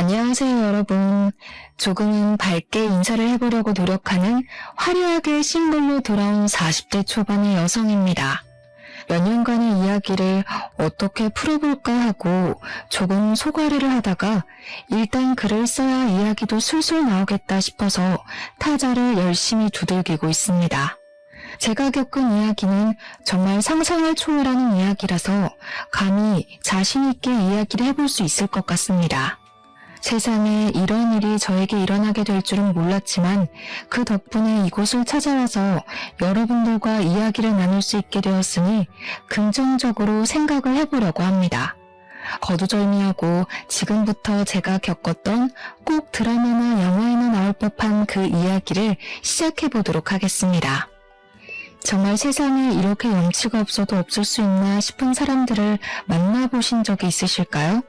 안녕하세요, 여러분. 조금은 밝게 인사를 해보려고 노력하는 화려하게 싱글로 돌아온 40대 초반의 여성입니다. 몇 년간의 이야기를 어떻게 풀어볼까 하고 조금 소가리를 하다가 일단 글을 써야 이야기도 술술 나오겠다 싶어서 타자를 열심히 두들기고 있습니다. 제가 겪은 이야기는 정말 상상을 초월하는 이야기라서 감히 자신 있게 이야기를 해볼 수 있을 것 같습니다. 세상에 이런 일이 저에게 일어나게 될 줄은 몰랐지만 그 덕분에 이곳을 찾아와서 여러분들과 이야기를 나눌 수 있게 되었으니 긍정적으로 생각을 해보려고 합니다. 거두절미하고 지금부터 제가 겪었던 꼭 드라마나 영화에나 나올 법한 그 이야기를 시작해보도록 하겠습니다. 정말 세상에 이렇게 염치가 없어도 없을 수 있나 싶은 사람들을 만나보신 적이 있으실까요?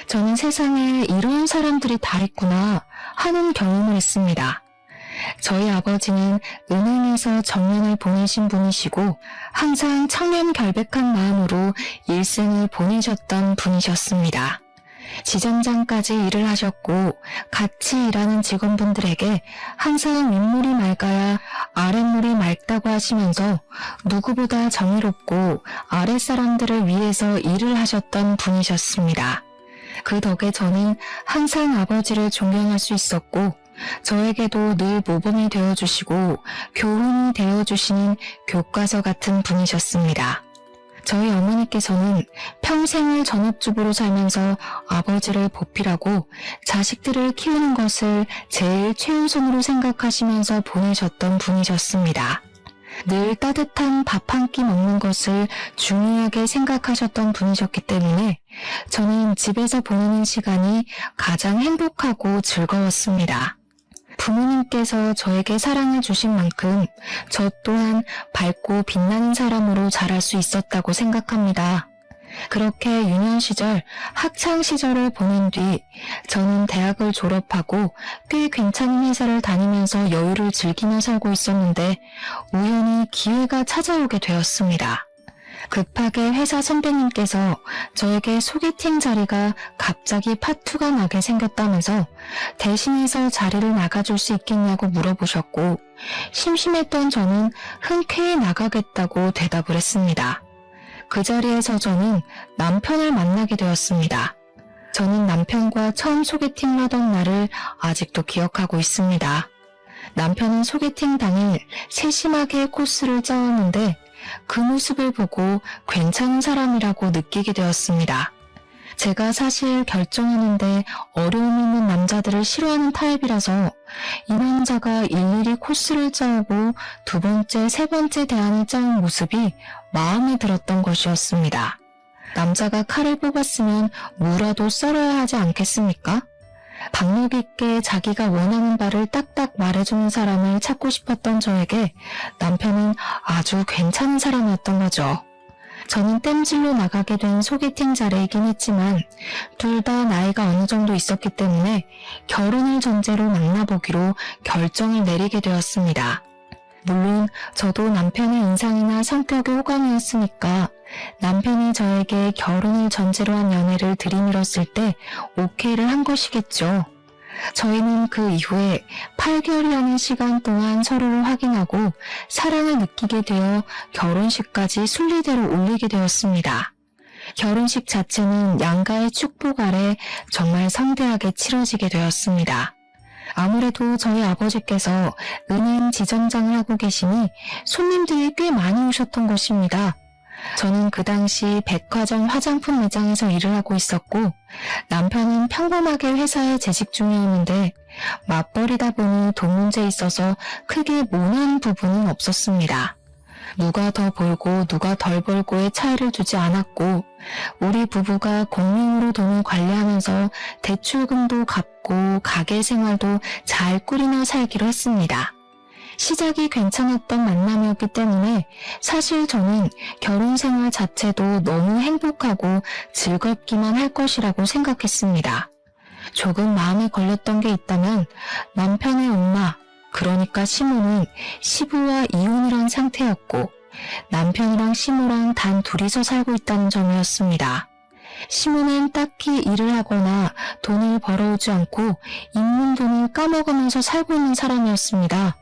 저는 세상에 이런 사람들이 다 있구나 하는 경험을 했습니다. 저희 아버지는 은행에서 정년을 보내신 분이시고 항상 청렴결백한 마음으로 일생을 보내셨던 분이셨습니다. 지점장까지 일을 하셨고 같이 일하는 직원분들에게 항상 윗물이 맑아야 아랫물이 맑다고 하시면서 누구보다 정의롭고 아랫사람들을 위해서 일을 하셨던 분이셨습니다. 그 덕에 저는 항상 아버지를 존경할 수 있었고 저에게도 늘 모범이 되어주시고 교훈이 되어주시는 교과서 같은 분이셨습니다. 저희 어머니께서는 평생을 전업주부로 살면서 아버지를 보필하고 자식들을 키우는 것을 제일 최우선으로 생각하시면서 보내셨던 분이셨습니다. 늘 따뜻한 밥 한 끼 먹는 것을 중요하게 생각하셨던 분이셨기 때문에 저는 집에서 보내는 시간이 가장 행복하고 즐거웠습니다. 부모님께서 저에게 사랑을 주신 만큼 저 또한 밝고 빛나는 사람으로 자랄 수 있었다고 생각합니다. 그렇게 유년 시절, 학창 시절을 보낸 뒤 저는 대학을 졸업하고 꽤 괜찮은 회사를 다니면서 여유를 즐기며 살고 있었는데 우연히 기회가 찾아오게 되었습니다. 급하게 회사 선배님께서 저에게 소개팅 자리가 갑자기 파투가 나게 생겼다면서 대신해서 자리를 나가줄 수 있겠냐고 물어보셨고 심심했던 저는 흔쾌히 나가겠다고 대답을 했습니다. 그 자리에서 저는 남편을 만나게 되었습니다. 저는 남편과 처음 소개팅을 하던 날을 아직도 기억하고 있습니다. 남편은 소개팅 당일 세심하게 코스를 짜왔는데 그 모습을 보고 괜찮은 사람이라고 느끼게 되었습니다. 제가 사실 결정하는데 어려움 있는 남자들을 싫어하는 타입이라서 이 남자가 일일이 코스를 짜오고 두 번째, 세 번째 대안을 짜온 모습이 마음에 들었던 것이었습니다. 남자가 칼을 뽑았으면 무라도 썰어야 하지 않겠습니까? 박력 있게 자기가 원하는 바를 딱딱 말해주는 사람을 찾고 싶었던 저에게 남편은 아주 괜찮은 사람이었던 거죠. 저는 땜질로 나가게 된 소개팅 자리이긴 했지만 둘 다 나이가 어느 정도 있었기 때문에 결혼을 전제로 만나보기로 결정을 내리게 되었습니다. 물론 저도 남편의 인상이나 성격이 호감이었으니까 남편이 저에게 결혼을 전제로 한 연애를 들이밀었을 때 오케이를 한 것이겠죠. 저희는 그 이후에 8개월이라는 시간 동안 서로를 확인하고 사랑을 느끼게 되어 결혼식까지 순리대로 올리게 되었습니다. 결혼식 자체는 양가의 축복 아래 정말 성대하게 치러지게 되었습니다. 아무래도 저희 아버지께서 은행 지점장을 하고 계시니 손님들이 꽤 많이 오셨던 것입니다. 저는 그 당시 백화점 화장품 매장에서 일을 하고 있었고 남편은 평범하게 회사에 재직 중이었는데 맞벌이다 보니 돈 문제에 있어서 크게 모난 부분은 없었습니다. 누가 더 벌고 누가 덜 벌고의 차이를 두지 않았고 우리 부부가 공명으로 돈을 관리하면서 대출금도 갚고 가게 생활도 잘 꾸리며 살기로 했습니다. 시작이 괜찮았던 만남이었기 때문에 사실 저는 결혼 생활 자체도 너무 행복하고 즐겁기만 할 것이라고 생각했습니다. 조금 마음에 걸렸던 게 있다면 남편의 엄마, 그러니까 시모는 시부와 이혼을 한 상태였고 남편이랑 시모랑 단 둘이서 살고 있다는 점이었습니다. 시몬은 딱히 일을 하거나 돈을 벌어오지 않고 있는 돈을 까먹으면서 살고 있는 사람이었습니다.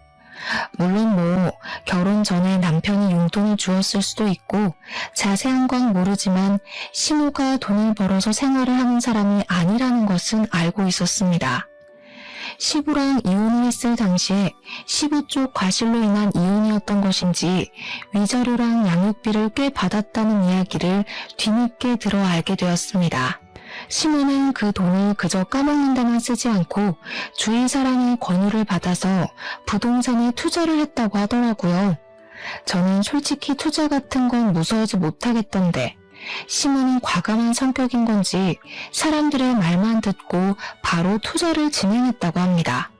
물론 결혼 전에 남편이 용돈을 주었을 수도 있고 자세한 건 모르지만 시모가 돈을 벌어서 생활을 하는 사람이 아니라는 것은 알고 있었습니다. 시부랑 이혼을 했을 당시에 시부 쪽 과실로 인한 이혼이었던 것인지 위자료랑 양육비를 꽤 받았다는 이야기를 뒤늦게 들어 알게 되었습니다. 시모는 그 돈을 그저 까먹는 데만 쓰지 않고 주위 사람의 권유를 받아서 부동산에 투자를 했다고 하더라고요. 저는 솔직히 투자 같은 건 무서워서 못하겠던데 시모는 과감한 성격인 건지 사람들의 말만 듣고 바로 투자를 진행했다고 합니다.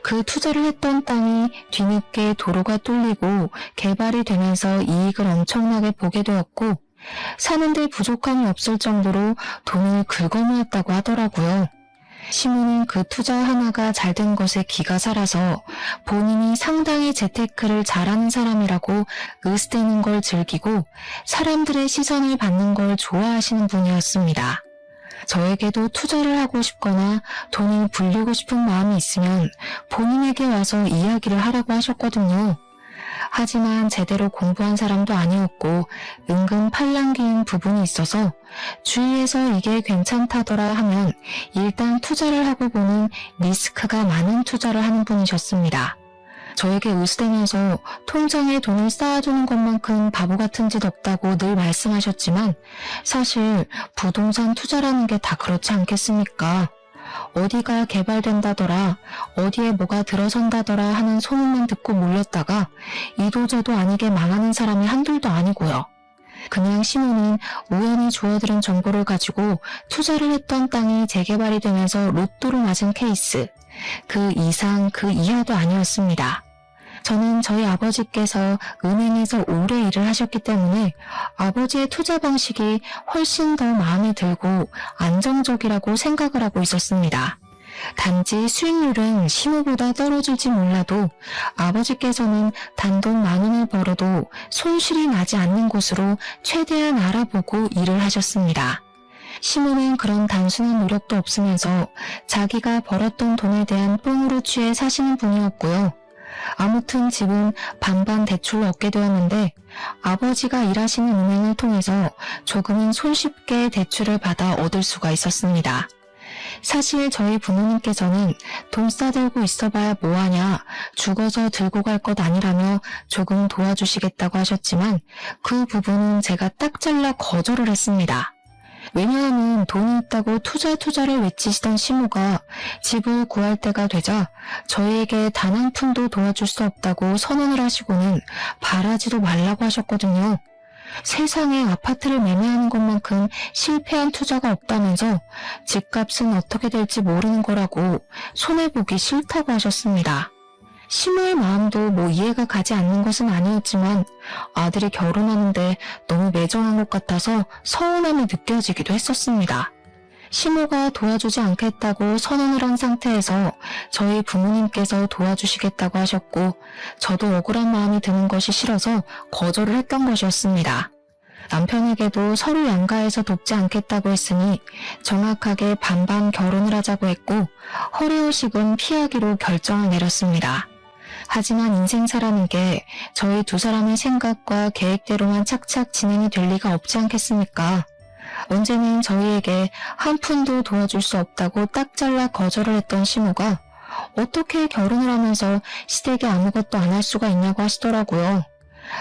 그 투자를 했던 땅이 뒤늦게 도로가 뚫리고 개발이 되면서 이익을 엄청나게 보게 되었고 사는데 부족함이 없을 정도로 돈을 긁어모았다고 하더라고요. 시모는 그 투자 하나가 잘 된 것에 기가 살아서 본인이 상당히 재테크를 잘하는 사람이라고 으스대는 걸 즐기고 사람들의 시선을 받는 걸 좋아하시는 분이었습니다. 저에게도 투자를 하고 싶거나 돈을 불리고 싶은 마음이 있으면 본인에게 와서 이야기를 하라고 하셨거든요. 하지만 제대로 공부한 사람도 아니었고 은근 팔랑귀인 부분이 있어서 주위에서 이게 괜찮다더라 하면 일단 투자를 하고 보는 리스크가 많은 투자를 하는 분이셨습니다. 저에게 으스대면서 통장에 돈을 쌓아두는 것만큼 바보 같은 짓 없다고 늘 말씀하셨지만 사실 부동산 투자라는 게 다 그렇지 않겠습니까? 어디가 개발된다더라, 어디에 뭐가 들어선다더라 하는 소문만 듣고 몰렸다가 이도저도 아니게 망하는 사람이 한둘도 아니고요. 그냥 시모는 우연히 주워들은 정보를 가지고 투자를 했던 땅이 재개발이 되면서 로또를 맞은 케이스, 그 이상 그 이하도 아니었습니다. 저는 저희 아버지께서 은행에서 오래 일을 하셨기 때문에 아버지의 투자 방식이 훨씬 더 마음에 들고 안정적이라고 생각을 하고 있었습니다. 단지 수익률은 시모보다 떨어질지 몰라도 아버지께서는 단돈 10,000원을 벌어도 손실이 나지 않는 곳으로 최대한 알아보고 일을 하셨습니다. 시모는 그런 단순한 노력도 없으면서 자기가 벌었던 돈에 대한 뽕으로 취해 사시는 분이었고요. 아무튼 집은 반반 대출로 얻게 되었는데 아버지가 일하시는 은행을 통해서 조금은 손쉽게 대출을 받아 얻을 수가 있었습니다. 사실 저희 부모님께서는 돈 싸들고 있어봐야 뭐하냐, 죽어서 들고 갈 것 아니라며 조금 도와주시겠다고 하셨지만 그 부분은 제가 딱 잘라 거절을 했습니다. 왜냐하면 돈이 있다고 투자를 외치시던 시모가 집을 구할 때가 되자 저희에게 단 한 푼도 도와줄 수 없다고 선언을 하시고는 바라지도 말라고 하셨거든요. 세상에 아파트를 매매하는 것만큼 실패한 투자가 없다면서 집값은 어떻게 될지 모르는 거라고 손해보기 싫다고 하셨습니다. 시모의 마음도 이해가 가지 않는 것은 아니었지만 아들이 결혼하는데 너무 매정한 것 같아서 서운함이 느껴지기도 했었습니다. 시모가 도와주지 않겠다고 선언을 한 상태에서 저희 부모님께서 도와주시겠다고 하셨고 저도 억울한 마음이 드는 것이 싫어서 거절을 했던 것이었습니다. 남편에게도 서로 양가해서 돕지 않겠다고 했으니 정확하게 반반 결혼을 하자고 했고 허례허식은 피하기로 결정을 내렸습니다. 하지만 인생사라는 게 저희 두 사람의 생각과 계획대로만 착착 진행이 될 리가 없지 않겠습니까? 언제는 저희에게 한 푼도 도와줄 수 없다고 딱 잘라 거절을 했던 시모가 어떻게 결혼을 하면서 시댁에 아무것도 안 할 수가 있냐고 하시더라고요.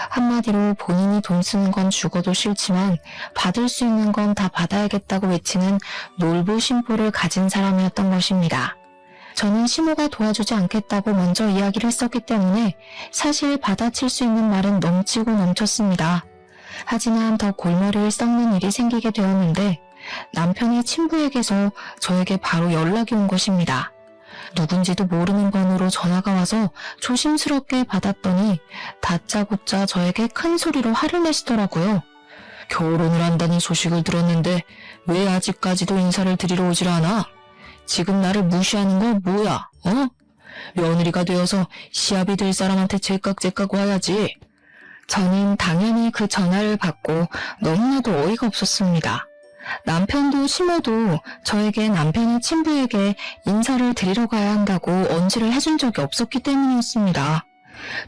한마디로 본인이 돈 쓰는 건 죽어도 싫지만 받을 수 있는 건 다 받아야겠다고 외치는 놀부심보를 가진 사람이었던 것입니다. 저는 시모가 도와주지 않겠다고 먼저 이야기를 했었기 때문에 사실 받아칠 수 있는 말은 넘치고 넘쳤습니다. 하지만 더 골머리를 썩는 일이 생기게 되었는데 남편의 친부에게서 저에게 바로 연락이 온 것입니다. 누군지도 모르는 번호로 전화가 와서 조심스럽게 받았더니 다짜고짜 저에게 큰 소리로 화를 내시더라고요. 결혼을 한다는 소식을 들었는데 왜 아직까지도 인사를 드리러 오질 않아? 지금 나를 무시하는 거 뭐야? 며느리가 되어서 시합이 될 사람한테 제깍제깍 와야지. 저는 당연히 그 전화를 받고 너무나도 어이가 없었습니다. 남편도 시모도 저에게 남편의 친부에게 인사를 드리러 가야 한다고 언지를 해준 적이 없었기 때문이었습니다.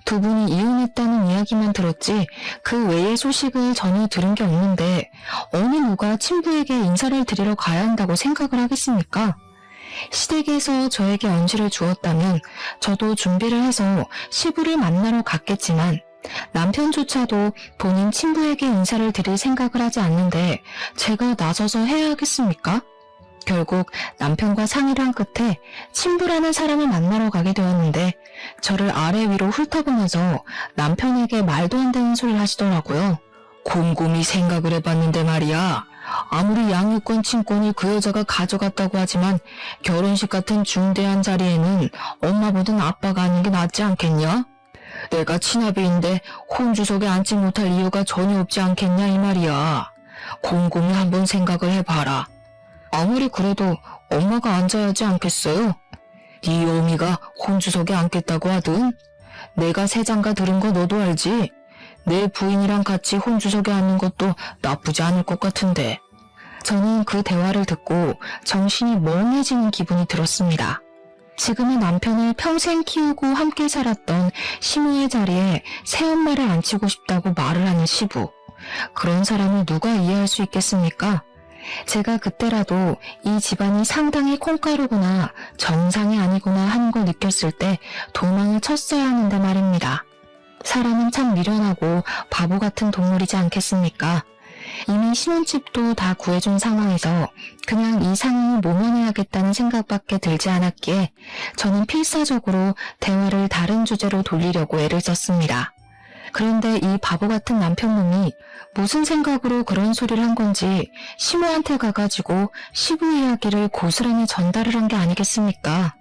두 분이 이혼했다는 이야기만 들었지 그 외의 소식을 전혀 들은 게 없는데 어느 누가 친부에게 인사를 드리러 가야 한다고 생각을 하겠습니까? 시댁에서 저에게 언지를 주었다면 저도 준비를 해서 시부를 만나러 갔겠지만 남편조차도 본인 친부에게 인사를 드릴 생각을 하지 않는데 제가 나서서 해야 하겠습니까? 결국 남편과 상의를 한 끝에 친부라는 사람을 만나러 가게 되었는데 저를 아래 위로 훑어보면서 남편에게 말도 안 되는 소리를 하시더라고요. 곰곰이 생각을 해봤는데 말이야. 아무리 양육권 친권을 그 여자가 가져갔다고 하지만 결혼식 같은 중대한 자리에는 엄마보단 아빠가 하는 게 낫지 않겠냐? 내가 친아비인데 혼주석에 앉지 못할 이유가 전혀 없지 않겠냐 이 말이야. 곰곰이 한번 생각을 해봐라. 아무리 그래도 엄마가 앉아야 하지 않겠어요? 네 어미가 혼주석에 앉겠다고 하든 내가 세장가 들은 거 너도 알지? 내 부인이랑 같이 혼주석에 앉는 것도 나쁘지 않을 것 같은데. 저는 그 대화를 듣고 정신이 멍해지는 기분이 들었습니다. 지금의 남편을 평생 키우고 함께 살았던 시모의 자리에 새엄마를 앉히고 싶다고 말을 하는 시부. 그런 사람을 누가 이해할 수 있겠습니까? 제가 그때라도 이 집안이 상당히 콩가루구나, 정상이 아니구나 하는 걸 느꼈을 때 도망을 쳤어야 하는데 말입니다. 사람은 참 미련하고 바보 같은 동물이지 않겠습니까? 이미 신혼집도 다 구해준 상황에서 그냥 이 상황을 모면해야겠다는 생각밖에 들지 않았기에 저는 필사적으로 대화를 다른 주제로 돌리려고 애를 썼습니다. 그런데 이 바보 같은 남편놈이 무슨 생각으로 그런 소리를 한 건지 시모한테 가가지고 시부 이야기를 고스란히 전달을 한 게 아니겠습니까?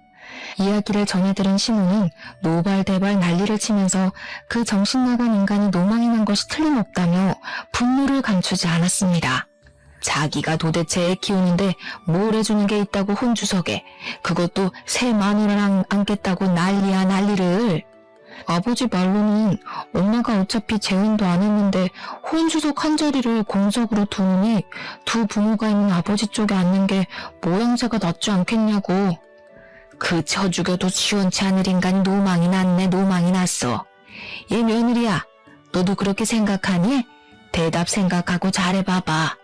이야기를 전해들은 시모는 노발대발 난리를 치면서 그 정신나간 인간이 노망이 난 것이 틀림없다며 분노를 감추지 않았습니다. 자기가 도대체 애 키우는데 뭘 해주는 게 있다고 혼주석에, 그것도 새 마누라랑 앉겠다고 난리야 난리를. 아버지 말로는 엄마가 어차피 재혼도 안 했는데 혼주석 한 자리를 공석으로 두느니 두 부모가 있는 아버지 쪽에 앉는 게 모양새가 낫지 않겠냐고. 그 쳐 죽여도 시원치 않을 인간이 노망이 났네. 노망이 났어. 얘 며느리야, 너도 그렇게 생각하니? 대답 생각하고 잘해봐봐.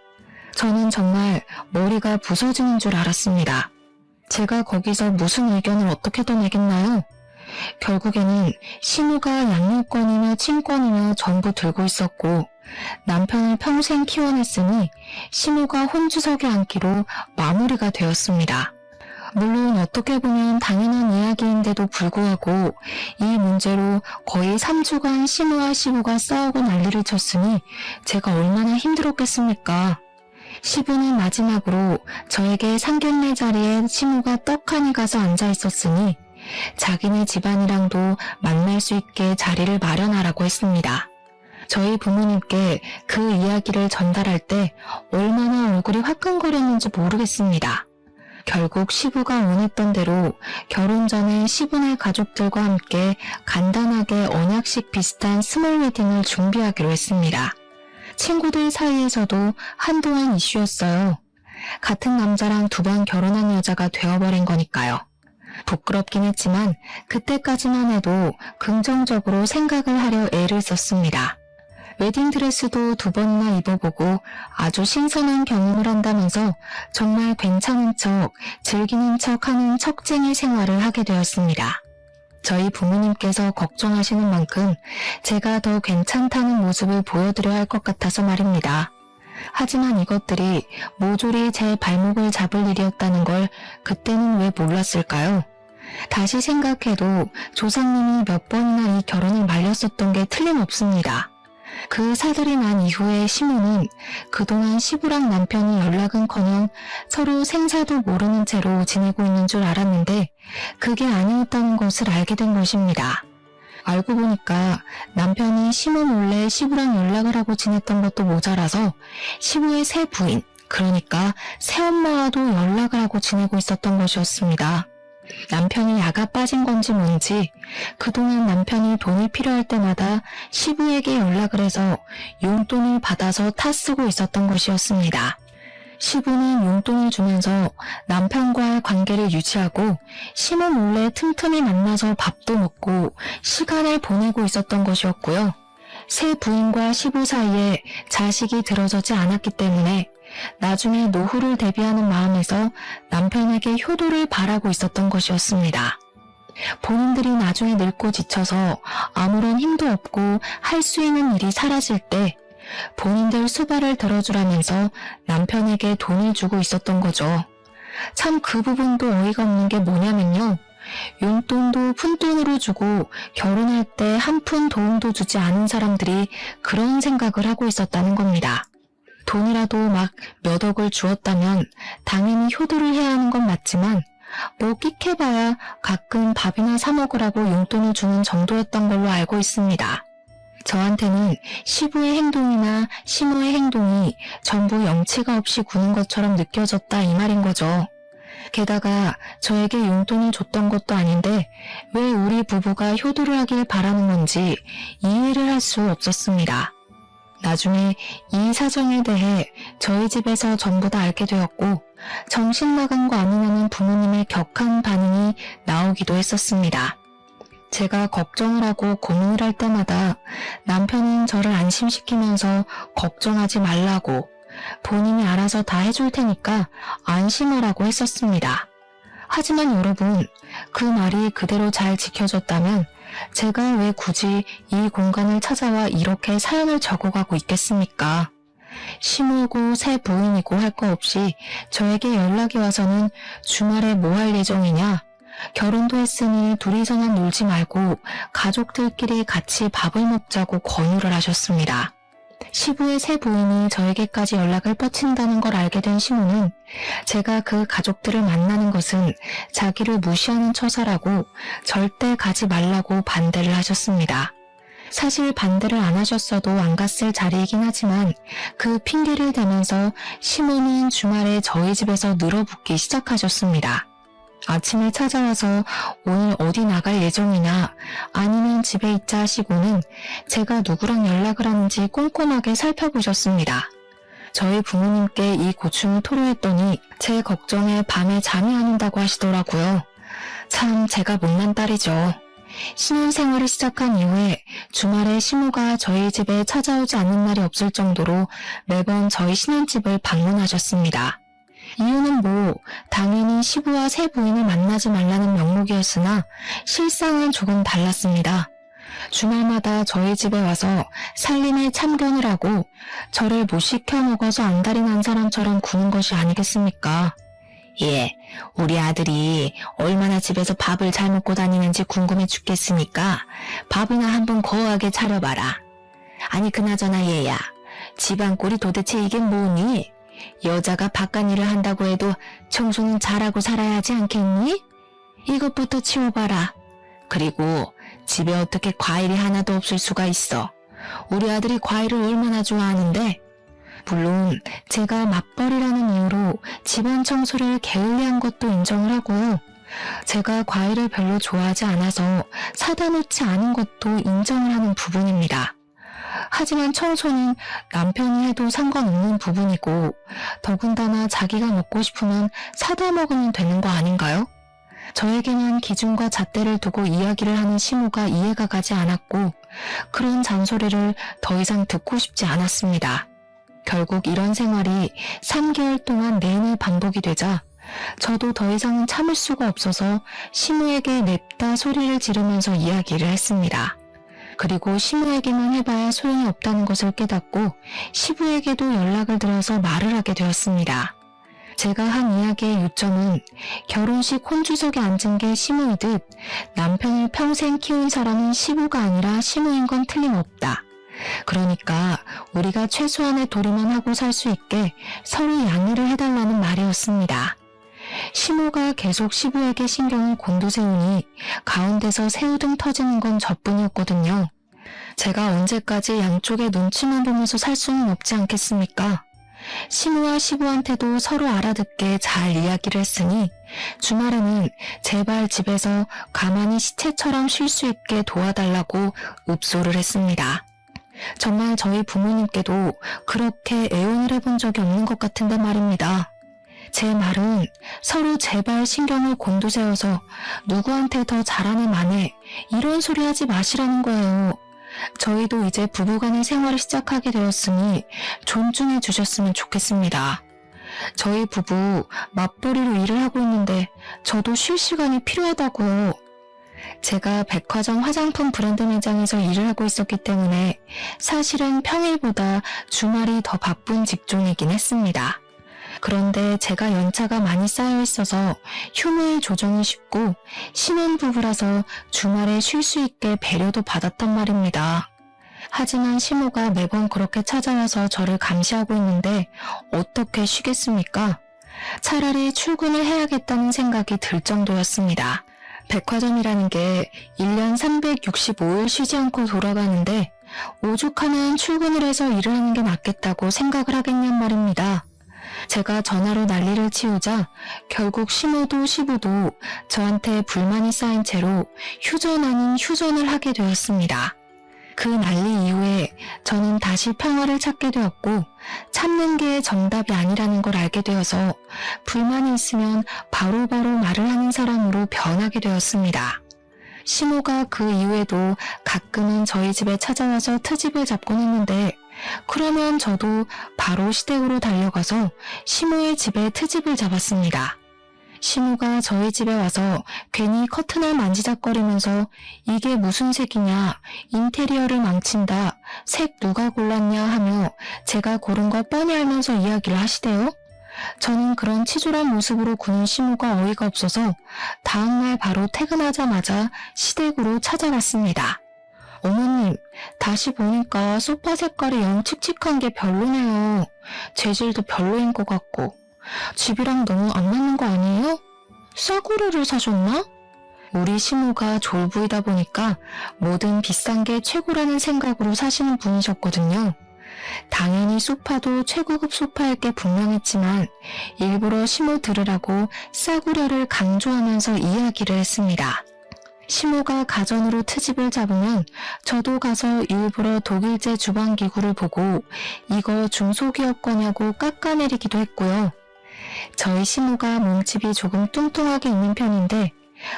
저는 정말 머리가 부서지는 줄 알았습니다. 제가 거기서 무슨 의견을 어떻게 더 내겠나요? 결국에는 시모가 양육권이며 친권이며 전부 들고 있었고 남편을 평생 키워냈으니 시모가 혼주석에 앉기로 마무리가 되었습니다. 물론 어떻게 보면 당연한 이야기인데도 불구하고 이 문제로 거의 3주간 시모와 시부가 싸우고 난리를 쳤으니 제가 얼마나 힘들었겠습니까? 시부는 마지막으로 저에게 상견례 자리에 시모가 떡하니 가서 앉아 있었으니 자기네 집안이랑도 만날 수 있게 자리를 마련하라고 했습니다. 저희 부모님께 그 이야기를 전달할 때 얼마나 얼굴이 화끈거렸는지 모르겠습니다. 결국 시부가 원했던 대로 결혼 전에 시부네 가족들과 함께 간단하게 언약식 비슷한 스몰 웨딩을 준비하기로 했습니다. 친구들 사이에서도 한동안 이슈였어요. 같은 남자랑 2번 결혼한 여자가 되어버린 거니까요. 부끄럽긴 했지만 그때까지만 해도 긍정적으로 생각을 하려 애를 썼습니다. 웨딩드레스도 2번이나 입어보고 아주 신선한 경험을 한다면서 정말 괜찮은 척, 즐기는 척 하는 척쟁이 생활을 하게 되었습니다. 저희 부모님께서 걱정하시는 만큼 제가 더 괜찮다는 모습을 보여드려야 할 것 같아서 말입니다. 하지만 이것들이 모조리 제 발목을 잡을 일이었다는 걸 그때는 왜 몰랐을까요? 다시 생각해도 조상님이 몇 번이나 이 결혼을 말렸었던 게 틀림없습니다. 그 사달이 난 이후에 시모는 그동안 시부랑 남편이 연락은커녕 서로 생사도 모르는 채로 지내고 있는 줄 알았는데 그게 아니었다는 것을 알게 된 것입니다. 알고 보니까 남편이 시모 몰래 시부랑 연락을 하고 지냈던 것도 모자라서 시부의 새 부인, 그러니까 새엄마와도 연락을 하고 지내고 있었던 것이었습니다. 남편이 야가 빠진 건지 뭔지 그동안 남편이 돈이 필요할 때마다 시부에게 연락을 해서 용돈을 받아서 타쓰고 있었던 것이었습니다. 시부는 용돈을 주면서 남편과의 관계를 유지하고 시모 몰래 틈틈이 만나서 밥도 먹고 시간을 보내고 있었던 것이었고요. 새 부인과 시부 사이에 자식이 들어서지 않았기 때문에 나중에 노후를 대비하는 마음에서 남편에게 효도를 바라고 있었던 것이었습니다. 본인들이 나중에 늙고 지쳐서 아무런 힘도 없고 할 수 있는 일이 사라질 때 본인들 수발을 들어주라면서 남편에게 돈을 주고 있었던 거죠. 참 그 부분도 어이가 없는 게 뭐냐면요. 용돈도 푼돈으로 주고 결혼할 때 한 푼 도움도 주지 않은 사람들이 그런 생각을 하고 있었다는 겁니다. 돈이라도 막 몇 억을 주었다면 당연히 효도를 해야 하는 건 맞지만 뭐 끽해봐야 가끔 밥이나 사 먹으라고 용돈을 주는 정도였던 걸로 알고 있습니다. 저한테는 시부의 행동이나 시모의 행동이 전부 염치가 없이 구는 것처럼 느껴졌다 이 말인 거죠. 게다가 저에게 용돈을 줬던 것도 아닌데 왜 우리 부부가 효도를 하길 바라는 건지 이해를 할 수 없었습니다. 나중에 이 사정에 대해 저희 집에서 전부 다 알게 되었고 정신 나간 거 아니냐는 부모님의 격한 반응이 나오기도 했었습니다. 제가 걱정을 하고 고민을 할 때마다 남편은 저를 안심시키면서 걱정하지 말라고 본인이 알아서 다 해줄 테니까 안심하라고 했었습니다. 하지만 여러분, 그 말이 그대로 잘 지켜졌다면 제가 왜 굳이 이 공간을 찾아와 이렇게 사연을 적어가고 있겠습니까? 시모고 새 부인이고 할 거 없이 저에게 연락이 와서는 주말에 뭐 할 예정이냐? 결혼도 했으니 둘이서만 놀지 말고 가족들끼리 같이 밥을 먹자고 권유를 하셨습니다. 시부의 새 부인이 저에게까지 연락을 뻗친다는 걸 알게 된 시모는 제가 그 가족들을 만나는 것은 자기를 무시하는 처사라고 절대 가지 말라고 반대를 하셨습니다. 사실 반대를 안 하셨어도 안 갔을 자리이긴 하지만 그 핑계를 대면서 시모는 주말에 저희 집에서 늘어붙기 시작하셨습니다. 아침에 찾아와서 오늘 어디 나갈 예정이냐 아니면 집에 있자 하시고는 제가 누구랑 연락을 하는지 꼼꼼하게 살펴보셨습니다. 저희 부모님께 이 고충을 토로했더니 제 걱정에 밤에 잠이 안 온다고 하시더라고요. 참 제가 못난 딸이죠. 신혼생활을 시작한 이후에 주말에 시모가 저희 집에 찾아오지 않는 날이 없을 정도로 매번 저희 신혼집을 방문하셨습니다. 이유는 뭐 당연히 시부와 새 부인을 만나지 말라는 명목이었으나 실상은 조금 달랐습니다. 주말마다 저희 집에 와서 살림에 참견을 하고 저를 못 시켜 먹어서 안달이 난 사람처럼 구는 것이 아니겠습니까? 예, 우리 아들이 얼마나 집에서 밥을 잘 먹고 다니는지 궁금해 죽겠으니까 밥이나 한번 거하게 차려봐라. 아니 그나저나 얘야, 집안꼴이 도대체 이게 뭐니? 여자가 바깥일을 한다고 해도 청소는 잘하고 살아야 하지 않겠니? 이것부터 치워봐라. 그리고 집에 어떻게 과일이 하나도 없을 수가 있어. 우리 아들이 과일을 얼마나 좋아하는데. 물론 제가 맞벌이라는 이유로 집안 청소를 게을리한 것도 인정을 하고요. 제가 과일을 별로 좋아하지 않아서 사다 놓지 않은 것도 인정을 하는 부분입니다. 하지만 청소는 남편이 해도 상관없는 부분이고 더군다나 자기가 먹고 싶으면 사다 먹으면 되는 거 아닌가요? 저에게는 기준과 잣대를 두고 이야기를 하는 시모가 이해가 가지 않았고 그런 잔소리를 더 이상 듣고 싶지 않았습니다. 결국 이런 생활이 3개월 동안 내내 반복이 되자 저도 더 이상은 참을 수가 없어서 시모에게 냅다 소리를 지르면서 이야기를 했습니다. 그리고 시부에게만 해봐야 소용이 없다는 것을 깨닫고 시부에게도 연락을 드려서 말을 하게 되었습니다. 제가 한 이야기의 요점은 결혼식 혼주석에 앉은 게 시모이듯 남편을 평생 키운 사람은 시부가 아니라 시모인 건 틀림없다. 그러니까 우리가 최소한의 도리만 하고 살 수 있게 서로 양해를 해달라는 말이었습니다. 시모가 계속 시부에게 신경을 곤두세우니 가운데서 새우등 터지는 건 저뿐이었거든요. 제가 언제까지 양쪽의 눈치만 보면서 살 수는 없지 않겠습니까? 시모와 시부한테도 서로 알아듣게 잘 이야기를 했으니 주말에는 제발 집에서 가만히 시체처럼 쉴 수 있게 도와달라고 읍소를 했습니다. 정말 저희 부모님께도 그렇게 애원을 해본 적이 없는 것 같은데 말입니다. 제 말은 서로 제발 신경을 곤두세워서 누구한테 더 잘하는 만에 이런 소리 하지 마시라는 거예요. 저희도 이제 부부간의 생활을 시작하게 되었으니 존중해 주셨으면 좋겠습니다. 저희 부부 맞벌이로 일을 하고 있는데 저도 쉴 시간이 필요하다고요. 제가 백화점 화장품 브랜드 매장에서 일을 하고 있었기 때문에 사실은 평일보다 주말이 더 바쁜 직종이긴 했습니다. 그런데 제가 연차가 많이 쌓여 있어서 휴무일 조정이 쉽고 신혼부부라서 주말에 쉴 수 있게 배려도 받았단 말입니다. 하지만 시모가 매번 그렇게 찾아와서 저를 감시하고 있는데 어떻게 쉬겠습니까? 차라리 출근을 해야겠다는 생각이 들 정도였습니다. 백화점이라는 게 1년 365일 쉬지 않고 돌아가는데 오죽하면 출근을 해서 일을 하는 게 낫겠다고 생각을 하겠냔 말입니다. 제가 전화로 난리를 치우자 결국 시모도 시부도 저한테 불만이 쌓인 채로 휴전 아닌 휴전을 하게 되었습니다. 그 난리 이후에 저는 다시 평화를 찾게 되었고 참는 게 정답이 아니라는 걸 알게 되어서 불만이 있으면 바로바로 말을 하는 사람으로 변하게 되었습니다. 시모가 그 이후에도 가끔은 저희 집에 찾아와서 트집을 잡곤 했는데 그러면 저도 바로 시댁으로 달려가서 시모의 집에 트집을 잡았습니다. 시모가 저희 집에 와서 괜히 커튼을 만지작거리면서 이게 무슨 색이냐, 인테리어를 망친다, 색 누가 골랐냐 하며 제가 고른 거 뻔히 알면서 이야기를 하시대요. 저는 그런 치졸한 모습으로 구는 시모가 어이가 없어서 다음날 바로 퇴근하자마자 시댁으로 찾아갔습니다. 어머님, 다시 보니까 소파 색깔이 영 칙칙한 게 별로네요. 재질도 별로인 것 같고. 집이랑 너무 안 맞는 거 아니에요? 싸구려를 사셨나? 우리 시모가 졸부이다 보니까 뭐든 비싼 게 최고라는 생각으로 사시는 분이셨거든요. 당연히 소파도 최고급 소파일 게 분명했지만 일부러 시모 들으라고 싸구려를 강조하면서 이야기를 했습니다. 시모가 가전으로 트집을 잡으면 저도 가서 일부러 독일제 주방기구를 보고 이거 중소기업 거냐고 깎아내리기도 했고요. 저희 시모가 몸집이 조금 뚱뚱하게 있는 편인데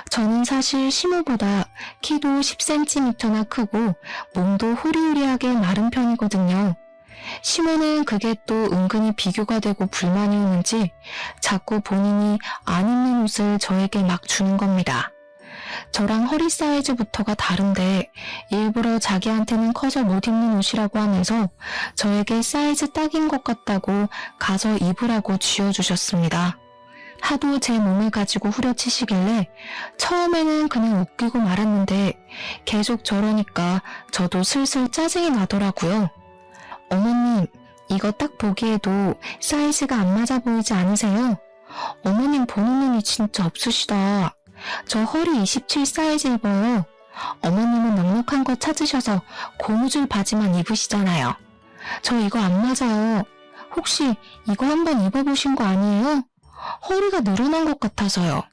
저는 사실 시모보다 키도 10cm나 크고 몸도 호리호리하게 마른 편이거든요. 시모는 그게 또 은근히 비교가 되고 불만이 오는지 자꾸 본인이 안 입는 옷을 저에게 막 주는 겁니다. 저랑 허리 사이즈부터가 다른데 일부러 자기한테는 커서 못 입는 옷이라고 하면서 저에게 사이즈 딱인 것 같다고 가서 입으라고 쥐어주셨습니다. 하도 제 몸을 가지고 후려치시길래 처음에는 그냥 웃기고 말았는데 계속 저러니까 저도 슬슬 짜증이 나더라고요. 어머님, 이거 딱 보기에도 사이즈가 안 맞아 보이지 않으세요? 어머님 보는 눈이 진짜 없으시다. 저 허리 27 사이즈 입어요. 어머님은 넉넉한 거 찾으셔서 고무줄 바지만 입으시잖아요. 저 이거 안 맞아요. 혹시 이거 한번 입어보신 거 아니에요? 허리가 늘어난 것 같아서요.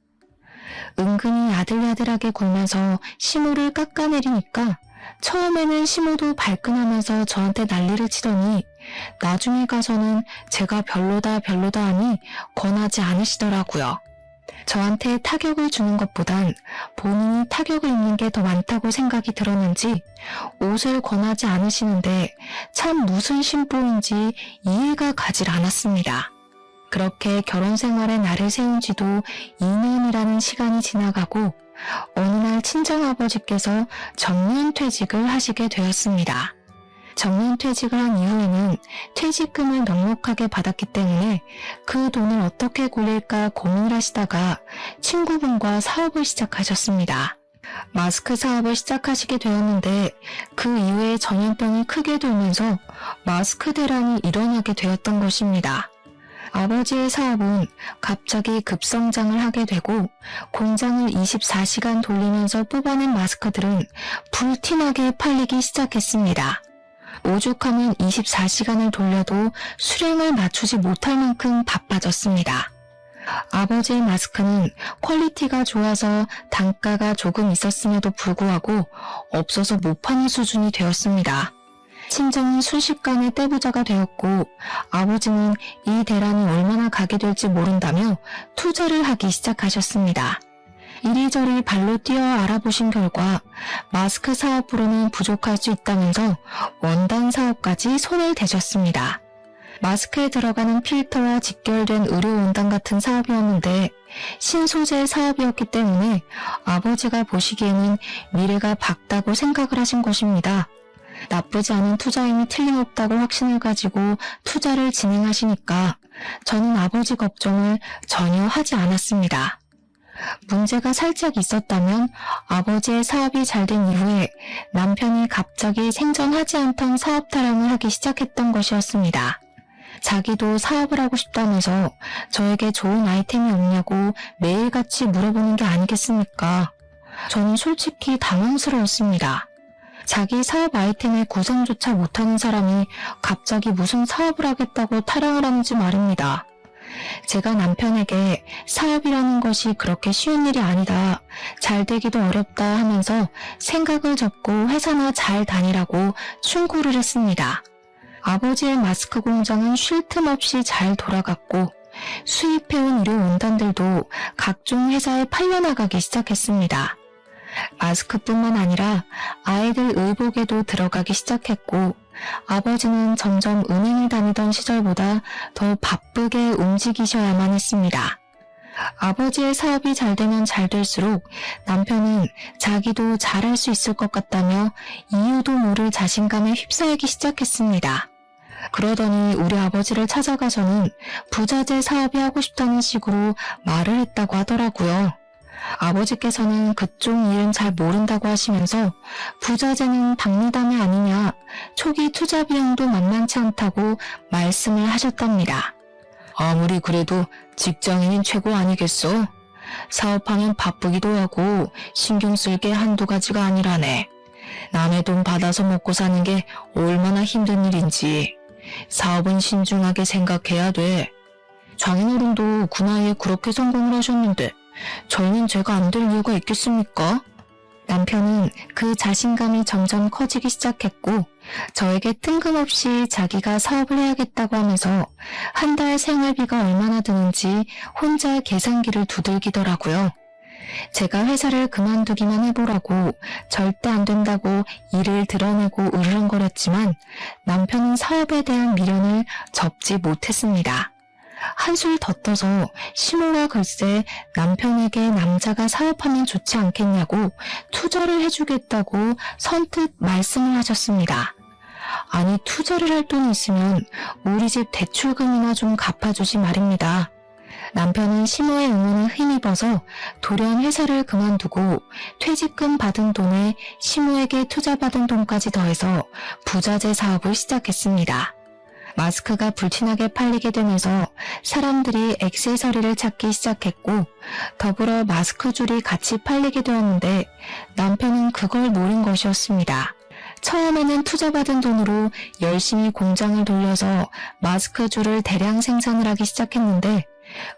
은근히 야들야들하게 굴면서 시모를 깎아내리니까 처음에는 시모도 발끈하면서 저한테 난리를 치더니 나중에 가서는 제가 별로다 하니 권하지 않으시더라고요. 저한테 타격을 주는 것보단 본인이 타격을 입는 게 더 많다고 생각이 들었는지 옷을 권하지 않으시는데 참 무슨 심보인지 이해가 가질 않았습니다. 그렇게 결혼 생활에 날을 세운 지도 2년이라는 시간이 지나가고 어느 날 친정아버지께서 정년퇴직을 하시게 되었습니다. 정년퇴직을 한 이후에는 퇴직금을 넉넉하게 받았기 때문에 그 돈을 어떻게 굴릴까 고민을 하시다가 친구분과 사업을 시작하셨습니다. 마스크 사업을 시작하시게 되었는데 그 이후에 전염병이 크게 돌면서 마스크 대란이 일어나게 되었던 것입니다. 아버지의 사업은 갑자기 급성장을 하게 되고 공장을 24시간 돌리면서 뽑아낸 마스크들은 불티나게 팔리기 시작했습니다. 오죽하면 24시간을 돌려도 수량을 맞추지 못할 만큼 바빠졌습니다. 아버지의 마스크는 퀄리티가 좋아서 단가가 조금 있었음에도 불구하고 없어서 못 파는 수준이 되었습니다. 친정은 순식간에 떼부자가 되었고 아버지는 이 대란이 얼마나 가게 될지 모른다며 투자를 하기 시작하셨습니다. 이리저리 발로 뛰어 알아보신 결과 마스크 사업으로는 부족할 수 있다면서 원단 사업까지 손을 대셨습니다. 마스크에 들어가는 필터와 직결된 의료 원단 같은 사업이었는데 신소재 사업이었기 때문에 아버지가 보시기에는 미래가 밝다고 생각을 하신 것입니다. 나쁘지 않은 투자임이 틀림없다고 확신을 가지고 투자를 진행하시니까 저는 아버지 걱정을 전혀 하지 않았습니다. 문제가 살짝 있었다면 아버지의 사업이 잘 된 이후에 남편이 갑자기 생전하지 않던 사업 타령을 하기 시작했던 것이었습니다. 자기도 사업을 하고 싶다면서 저에게 좋은 아이템이 없냐고 매일같이 물어보는 게 아니겠습니까? 저는 솔직히 당황스러웠습니다. 자기 사업 아이템의 구성조차 못하는 사람이 갑자기 무슨 사업을 하겠다고 타령을 하는지 말입니다. 제가 남편에게 사업이라는 것이 그렇게 쉬운 일이 아니다, 잘 되기도 어렵다 하면서 생각을 접고 회사나 잘 다니라고 충고를 했습니다. 아버지의 마스크 공장은 쉴 틈 없이 잘 돌아갔고 수입해온 의료 원단들도 각종 회사에 팔려나가기 시작했습니다. 마스크뿐만 아니라 아이들 의복에도 들어가기 시작했고 아버지는 점점 은행에 다니던 시절보다 더 바쁘게 움직이셔야만 했습니다. 아버지의 사업이 잘 되면 잘 될수록 남편은 자기도 잘할 수 있을 것 같다며 이유도 모를 자신감에 휩싸이기 시작했습니다. 그러더니 우리 아버지를 찾아가서는 부자재 사업이 하고 싶다는 식으로 말을 했다고 하더라고요. 아버지께서는 그쪽 일은 잘 모른다고 하시면서 부자재는 박리담이 아니냐, 초기 투자 비용도 만만치 않다고 말씀을 하셨답니다. 아무리 그래도 직장인인 최고 아니겠어? 사업하면 바쁘기도 하고 신경 쓸 게 한두 가지가 아니라네. 남의 돈 받아서 먹고 사는 게 얼마나 힘든 일인지 사업은 신중하게 생각해야 돼. 장인어른도 그 나이에 그렇게 성공을 하셨는데 저희는 제가 안 될 이유가 있겠습니까? 남편은 그 자신감이 점점 커지기 시작했고 저에게 뜬금없이 자기가 사업을 해야겠다고 하면서 한 달 생활비가 얼마나 드는지 혼자 계산기를 두들기더라고요. 제가 회사를 그만두기만 해보라고 절대 안 된다고 일을 드러내고 으르렁거렸지만 남편은 사업에 대한 미련을 접지 못했습니다. 한술 더 떠서 시모가 글쎄 남편에게 남자가 사업하면 좋지 않겠냐고 투자를 해주겠다고 선뜻 말씀을 하셨습니다. 아니 투자를 할 돈이 있으면 우리 집 대출금이나 좀 갚아주지 말입니다. 남편은 시모의 응원에 힘입어서 돌연 회사를 그만두고 퇴직금 받은 돈에 시모에게 투자받은 돈까지 더해서 부자재 사업을 시작했습니다. 마스크가 불티나게 팔리게 되면서 사람들이 액세서리를 찾기 시작했고 더불어 마스크 줄이 같이 팔리게 되었는데 남편은 그걸 노린 것이었습니다. 처음에는 투자받은 돈으로 열심히 공장을 돌려서 마스크 줄을 대량 생산을 하기 시작했는데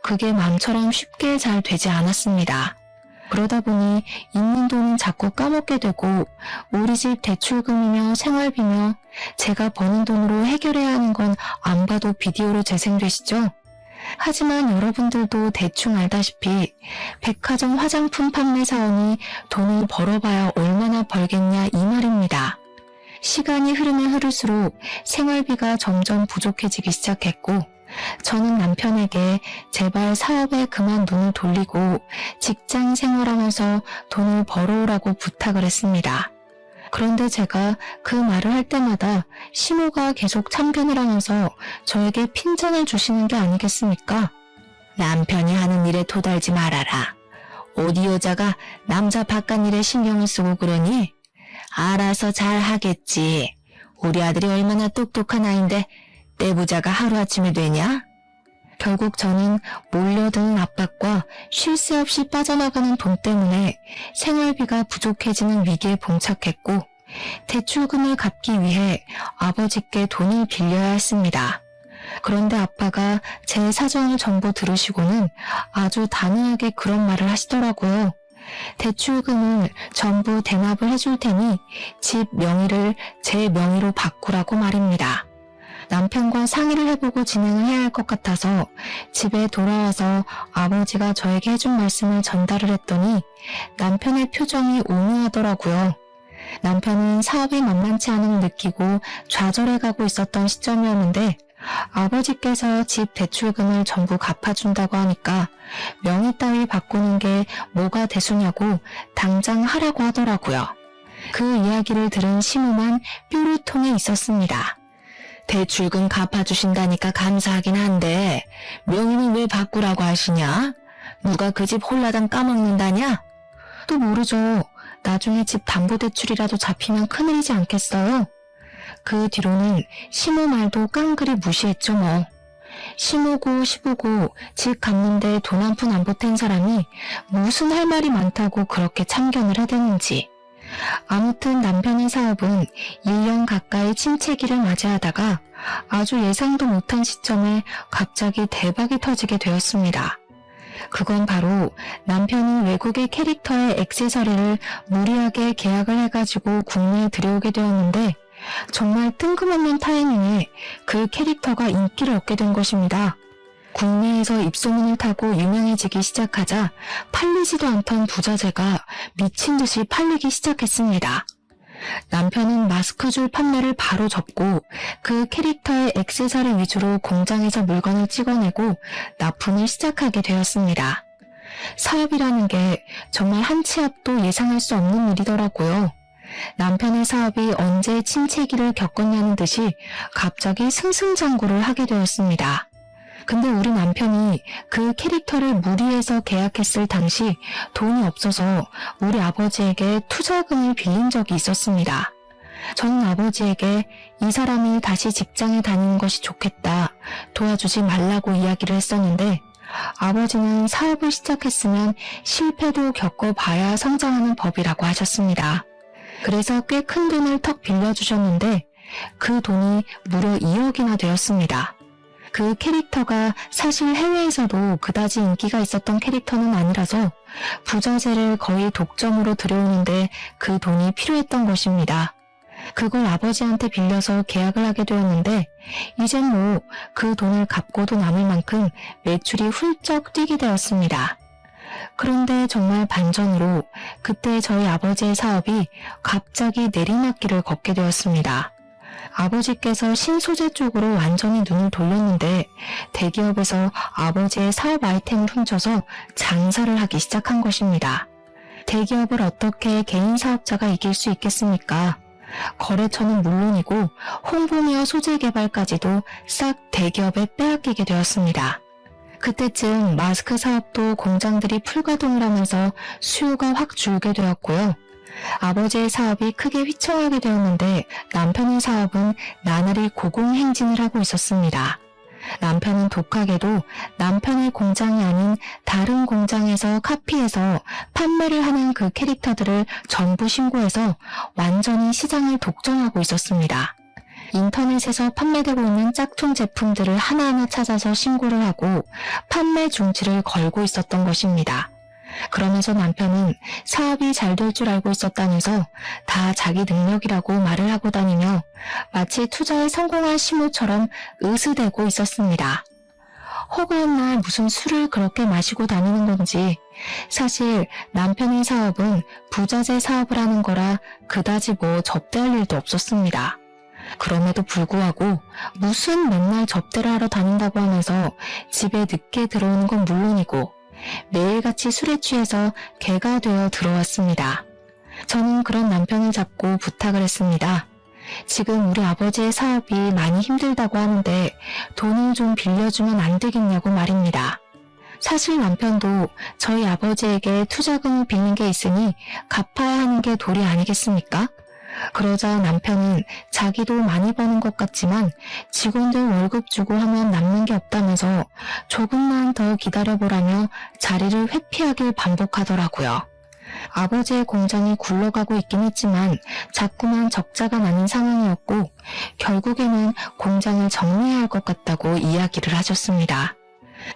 그게 마음처럼 쉽게 잘 되지 않았습니다. 그러다 보니 있는 돈은 자꾸 까먹게 되고 우리 집 대출금이며 생활비며 제가 버는 돈으로 해결해야 하는 건 안 봐도 비디오로 재생되시죠? 하지만 여러분들도 대충 알다시피 백화점 화장품 판매 사원이 돈을 벌어봐야 얼마나 벌겠냐 이 말입니다. 시간이 흐르면 흐를수록 생활비가 점점 부족해지기 시작했고 저는 남편에게 제발 사업에 그만 눈을 돌리고 직장 생활하면서 돈을 벌어오라고 부탁을 했습니다. 그런데 제가 그 말을 할 때마다 시모가 계속 참견을 하면서 저에게 핀잔을 주시는 게 아니겠습니까? 남편이 하는 일에 토달지 말아라. 어디 여자가 남자 바깥 일에 신경을 쓰고 그러니? 알아서 잘 하겠지. 우리 아들이 얼마나 똑똑한 아인데 떼부자가 하루아침에 되냐? 결국 저는 몰려드는 압박과 쉴 새 없이 빠져나가는 돈 때문에 생활비가 부족해지는 위기에 봉착했고 대출금을 갚기 위해 아버지께 돈을 빌려야 했습니다. 그런데 아빠가 제 사정을 전부 들으시고는 아주 단호하게 그런 말을 하시더라고요. 대출금을 전부 대납을 해줄 테니 집 명의를 제 명의로 바꾸라고 말입니다. 남편과 상의를 해보고 진행을 해야 할 것 같아서 집에 돌아와서 아버지가 저에게 해준 말씀을 전달을 했더니 남편의 표정이 오묘하더라고요. 남편은 사업이 만만치 않음을 느끼고 좌절해가고 있었던 시점이었는데 아버지께서 집 대출금을 전부 갚아준다고 하니까 명의 따위 바꾸는 게 뭐가 대수냐고 당장 하라고 하더라고요. 그 이야기를 들은 시모만 뾰루통에 있었습니다. 대출금 갚아주신다니까 감사하긴 한데 명의는 왜 바꾸라고 하시냐? 누가 그 집 홀라당 까먹는다냐? 또 모르죠. 나중에 집 담보대출이라도 잡히면 큰일이지 않겠어요? 그 뒤로는 시모 말도 깡그리 무시했죠 뭐. 시모고 시부고 집 갚는데 돈 한 푼 안 보탠 사람이 무슨 할 말이 많다고 그렇게 참견을 해대는지. 아무튼 남편의 사업은 1년 가까이 침체기를 맞이하다가 아주 예상도 못한 시점에 갑자기 대박이 터지게 되었습니다. 그건 바로 남편이 외국의 캐릭터의 액세서리를 무리하게 계약을 해가지고 국내에 들여오게 되었는데 정말 뜬금없는 타이밍에 그 캐릭터가 인기를 얻게 된 것입니다. 국내에서 입소문을 타고 유명해지기 시작하자 팔리지도 않던 부자재가 미친 듯이 팔리기 시작했습니다. 남편은 마스크줄 판매를 바로 접고 그 캐릭터의 액세서리 위주로 공장에서 물건을 찍어내고 납품을 시작하게 되었습니다. 사업이라는 게 정말 한 치 앞도 예상할 수 없는 일이더라고요. 남편의 사업이 언제 침체기를 겪었냐는 듯이 갑자기 승승장구를 하게 되었습니다. 근데 우리 남편이 그 캐릭터를 무리해서 계약했을 당시 돈이 없어서 우리 아버지에게 투자금을 빌린 적이 있었습니다. 저는 아버지에게 이 사람이 다시 직장에 다니는 것이 좋겠다, 도와주지 말라고 이야기를 했었는데 아버지는 사업을 시작했으면 실패도 겪어봐야 성장하는 법이라고 하셨습니다. 그래서 꽤 큰 돈을 턱 빌려주셨는데 그 돈이 무려 2억이나 되었습니다. 그 캐릭터가 사실 해외에서도 그다지 인기가 있었던 캐릭터는 아니라서 부자재를 거의 독점으로 들여오는데 그 돈이 필요했던 것입니다. 그걸 아버지한테 빌려서 계약을 하게 되었는데 이젠 뭐 그 돈을 갚고도 남을 만큼 매출이 훌쩍 뛰게 되었습니다. 그런데 정말 반전으로 그때 저희 아버지의 사업이 갑자기 내리막길을 걷게 되었습니다. 아버지께서 신소재 쪽으로 완전히 눈을 돌렸는데 대기업에서 아버지의 사업 아이템을 훔쳐서 장사를 하기 시작한 것입니다. 대기업을 어떻게 개인 사업자가 이길 수 있겠습니까? 거래처는 물론이고 홍보며 소재 개발까지도 싹 대기업에 빼앗기게 되었습니다. 그때쯤 마스크 사업도 공장들이 풀가동을 하면서 수요가 확 줄게 되었고요. 아버지의 사업이 크게 휘청하게 되었는데 남편의 사업은 나날이 고공행진을 하고 있었습니다. 남편은 독하게도 남편의 공장이 아닌 다른 공장에서 카피해서 판매를 하는 그 캐릭터들을 전부 신고해서 완전히 시장을 독점하고 있었습니다. 인터넷에서 판매되고 있는 짝퉁 제품들을 하나하나 찾아서 신고를 하고 판매 중지를 걸고 있었던 것입니다. 그러면서 남편은 사업이 잘 될 줄 알고 있었다면서 다 자기 능력이라고 말을 하고 다니며 마치 투자에 성공한 시모처럼 으스대고 있었습니다. 허구한 날 무슨 술을 그렇게 마시고 다니는 건지 사실 남편의 사업은 부자재 사업을 하는 거라 그다지 뭐 접대할 일도 없었습니다. 그럼에도 불구하고 무슨 맨날 접대를 하러 다닌다고 하면서 집에 늦게 들어오는 건 물론이고 매일같이 술에 취해서 개가 되어 들어왔습니다. 저는 그런 남편을 잡고 부탁을 했습니다. 지금 우리 아버지의 사업이 많이 힘들다고 하는데 돈을 좀 빌려주면 안 되겠냐고 말입니다. 사실 남편도 저희 아버지에게 투자금을 빌린 게 있으니 갚아야 하는 게 도리 아니겠습니까? 그러자 남편은 자기도 많이 버는 것 같지만 직원들 월급 주고 하면 남는 게 없다면서 조금만 더 기다려보라며 자리를 회피하길 반복하더라고요. 아버지의 공장이 굴러가고 있긴 했지만 자꾸만 적자가 나는 상황이었고 결국에는 공장을 정리해야 할 것 같다고 이야기를 하셨습니다.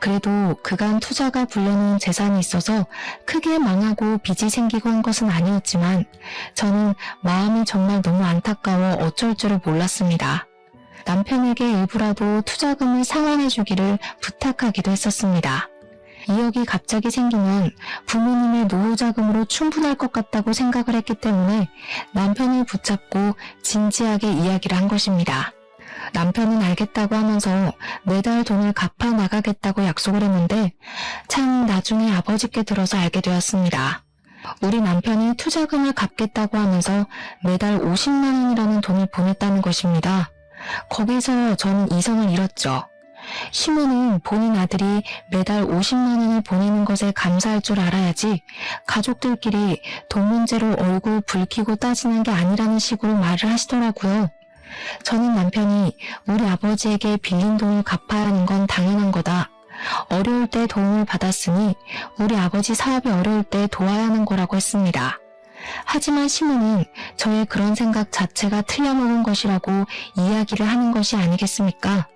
그래도 그간 투자가 불려놓은 재산이 있어서 크게 망하고 빚이 생기고 한 것은 아니었지만 저는 마음이 정말 너무 안타까워 어쩔 줄을 몰랐습니다. 남편에게 일부라도 투자금을 상환해 주기를 부탁하기도 했었습니다. 2억이 갑자기 생기면 부모님의 노후자금으로 충분할 것 같다고 생각을 했기 때문에 남편을 붙잡고 진지하게 이야기를 한 것입니다. 남편은 알겠다고 하면서 매달 돈을 갚아 나가겠다고 약속을 했는데 참 나중에 아버지께 들어서 알게 되었습니다. 우리 남편이 투자금을 갚겠다고 하면서 매달 50만 원이라는 돈을 보냈다는 것입니다. 거기서 저는 이성을 잃었죠. 시모는 본인 아들이 매달 50만 원을 보내는 것에 감사할 줄 알아야지 가족들끼리 돈 문제로 얼굴 붉히고 따지는 게 아니라는 식으로 말을 하시더라고요. 저는 남편이 우리 아버지에게 빌린 돈을 갚아야 하는 건 당연한 거다. 어려울 때 도움을 받았으니 우리 아버지 사업이 어려울 때 도와야 하는 거라고 했습니다. 하지만 시모는 저의 그런 생각 자체가 틀려먹은 것이라고 이야기를 하는 것이 아니겠습니까?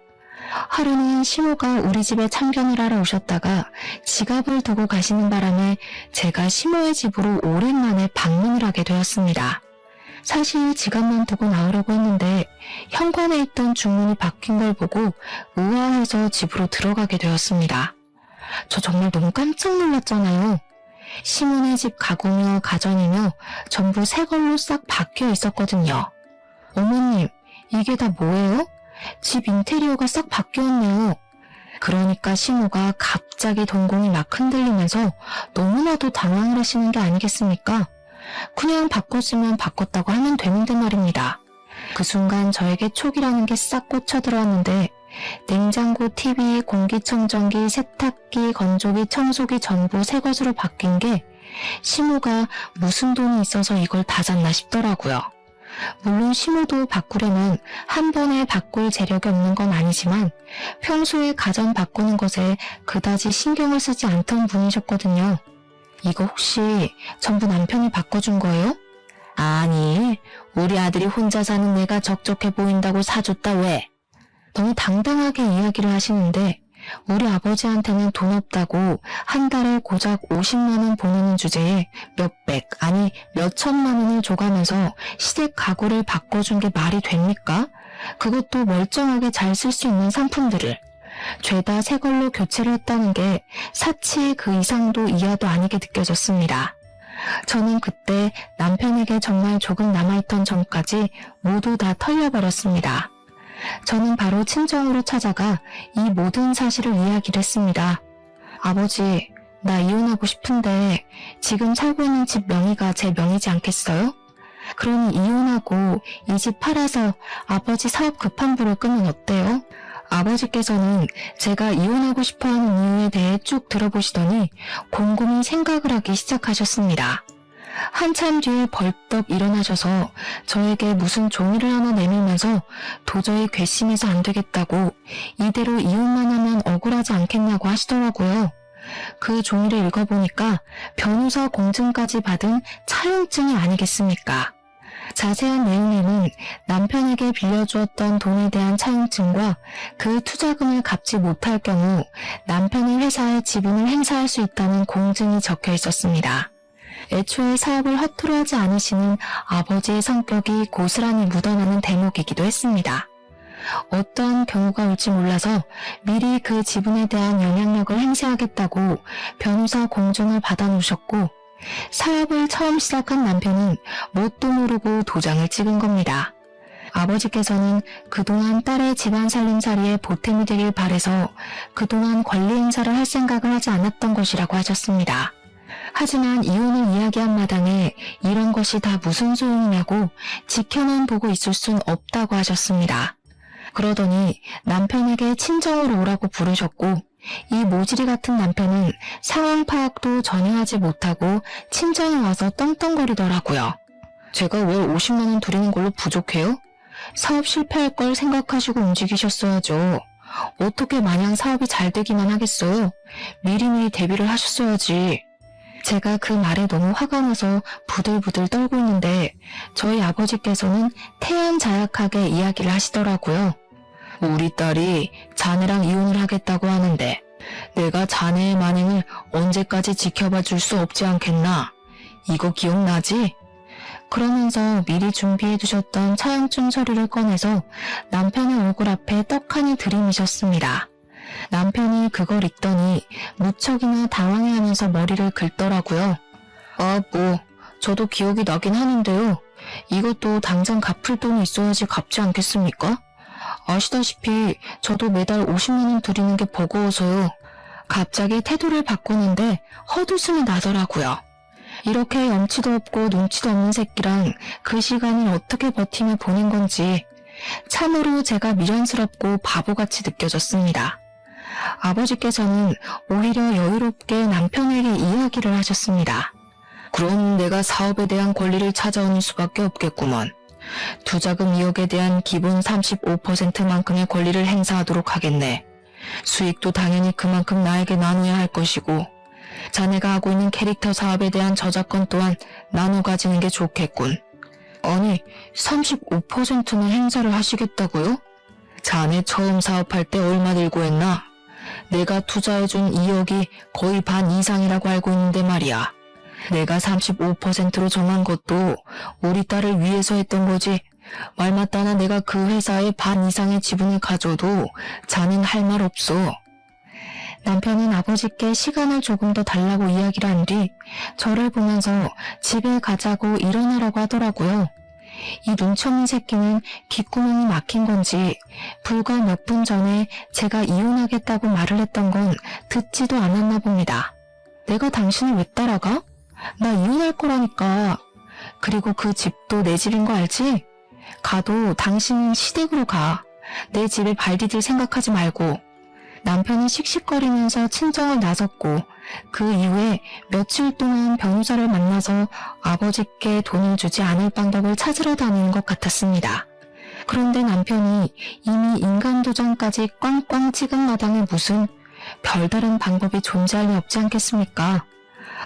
하루는 시모가 우리 집에 참견을 하러 오셨다가 지갑을 두고 가시는 바람에 제가 시모의 집으로 오랜만에 방문을 하게 되었습니다. 사실 지갑만 두고 나오려고 했는데 현관에 있던 주문이 바뀐 걸 보고 우아해서 집으로 들어가게 되었습니다. 저 정말 너무 깜짝 놀랐잖아요. 시모네 집 가구며 가전이며 전부 새 걸로 싹 바뀌어 있었거든요. 어머님, 이게 다 뭐예요? 집 인테리어가 싹 바뀌었네요. 그러니까 시모가 갑자기 동공이 막 흔들리면서 너무나도 당황을 하시는 게 아니겠습니까? 그냥 바꿨으면 바꿨다고 하면 되는데 말입니다. 그 순간 저에게 촉이라는 게 싹 꽂혀 들어왔는데 냉장고, TV, 공기청정기, 세탁기, 건조기, 청소기 전부 새 것으로 바뀐 게 시모가 무슨 돈이 있어서 이걸 다 샀나 싶더라고요. 물론 시모도 바꾸려면 한 번에 바꿀 재력이 없는 건 아니지만 평소에 가전 바꾸는 것에 그다지 신경을 쓰지 않던 분이셨거든요. 이거 혹시 전부 남편이 바꿔준 거예요? 아니, 우리 아들이 혼자 사는 내가 적적해 보인다고 사줬다 왜? 너무 당당하게 이야기를 하시는데 우리 아버지한테는 돈 없다고 한 달에 고작 50만 원 보내는 주제에 몇백, 아니 몇천만 원을 줘가면서 시댁 가구를 바꿔준 게 말이 됩니까? 그것도 멀쩡하게 잘 쓸 수 있는 상품들을. 죄다 새 걸로 교체를 했다는 게 사치 그 이상도 이하도 아니게 느껴졌습니다. 저는 그때 남편에게 정말 조금 남아있던 정까지 모두 다 털려버렸습니다. 저는 바로 친정으로 찾아가 이 모든 사실을 이야기를 했습니다. 아버지, 나 이혼하고 싶은데 지금 살고 있는 집 명의가 제 명의지 않겠어요? 그러니 이혼하고 이 집 팔아서 아버지 사업 급한부를 끄면 어때요? 아버지께서는 제가 이혼하고 싶어하는 이유에 대해 쭉 들어보시더니 곰곰이 생각을 하기 시작하셨습니다. 한참 뒤에 벌떡 일어나셔서 저에게 무슨 종이를 하나 내밀면서 도저히 괘씸해서 안 되겠다고 이대로 이혼만 하면 억울하지 않겠냐고 하시더라고요. 그 종이를 읽어보니까 변호사 공증까지 받은 차용증이 아니겠습니까? 자세한 내용에는 남편에게 빌려주었던 돈에 대한 차용증과 그 투자금을 갚지 못할 경우 남편의 회사에 지분을 행사할 수 있다는 공증이 적혀 있었습니다. 애초에 사업을 허투루 하지 않으시는 아버지의 성격이 고스란히 묻어나는 대목이기도 했습니다. 어떤 경우가 올지 몰라서 미리 그 지분에 대한 영향력을 행사하겠다고 변호사 공증을 받아놓으셨고 사업을 처음 시작한 남편은 뭣도 모르고 도장을 찍은 겁니다. 아버지께서는 그동안 딸의 집안 살림살이에 보탬이 되길 바래서 그동안 권리 행사를 할 생각을 하지 않았던 것이라고 하셨습니다. 하지만 이혼을 이야기한 마당에 이런 것이 다 무슨 소용이냐고 지켜만 보고 있을 순 없다고 하셨습니다. 그러더니 남편에게 친정으로 오라고 부르셨고 이 모질이 같은 남편은 상황 파악도 전혀 하지 못하고 친정에 와서 떵떵거리더라고요. 제가 월 50만 원 드리는 걸로 부족해요? 사업 실패할 걸 생각하시고 움직이셨어야죠. 어떻게 마냥 사업이 잘 되기만 하겠어요? 미리미리 대비를 하셨어야지. 제가 그 말에 너무 화가 나서 부들부들 떨고 있는데 저희 아버지께서는 태연자약하게 이야기를 하시더라고요. 우리 딸이 자네랑 이혼을 하겠다고 하는데 내가 자네의 만행을 언제까지 지켜봐 줄 수 없지 않겠나? 이거 기억나지? 그러면서 미리 준비해 두셨던 차용증 서류를 꺼내서 남편의 얼굴 앞에 떡하니 들이미셨습니다. 남편이 그걸 읽더니 무척이나 당황해하면서 머리를 긁더라고요. 저도 기억이 나긴 하는데요. 이것도 당장 갚을 돈이 있어야지 갚지 않겠습니까? 아시다시피 저도 매달 50만 원 드리는 게 버거워서요. 갑자기 태도를 바꾸는데 헛웃음이 나더라고요. 이렇게 염치도 없고 눈치도 없는 새끼랑 그 시간을 어떻게 버티며 보낸 건지 참으로 제가 미련스럽고 바보같이 느껴졌습니다. 아버지께서는 오히려 여유롭게 남편에게 이야기를 하셨습니다. 그럼 내가 사업에 대한 권리를 찾아오는 수밖에 없겠구먼. 투자금 2억에 대한 기본 35%만큼의 권리를 행사하도록 하겠네. 수익도 당연히 그만큼 나에게 나눠야 할 것이고 자네가 하고 있는 캐릭터 사업에 대한 저작권 또한 나눠 가지는 게 좋겠군. 아니, 35%나 행사를 하시겠다고요? 자네 처음 사업할 때 얼마 들고 했나? 내가 투자해준 2억이 거의 반 이상이라고 알고 있는데 말이야. 내가 35%로 정한 것도 우리 딸을 위해서 했던 거지. 말 맞다나 내가 그 회사의 반 이상의 지분을 가져도 자넨 할 말 없어. 남편은 아버지께 시간을 조금 더 달라고 이야기를 한 뒤 저를 보면서 집에 가자고 일어나라고 하더라고요. 이 눈치 없는 새끼는 귓구멍이 막힌 건지 불과 몇 분 전에 제가 이혼하겠다고 말을 했던 건 듣지도 않았나 봅니다. 내가 당신을 왜 따라가? 나 이혼할 거라니까. 그리고 그 집도 내 집인 거 알지? 가도 당신은 시댁으로 가. 내 집에 발 디딜 생각하지 말고. 남편이 씩씩거리면서 친정을 나섰고 그 이후에 며칠 동안 변호사를 만나서 아버지께 돈을 주지 않을 방법을 찾으러 다니는 것 같았습니다. 그런데 남편이 이미 인간도전까지 꽝꽝 찍은 마당에 무슨 별다른 방법이 존재할 리 없지 않겠습니까?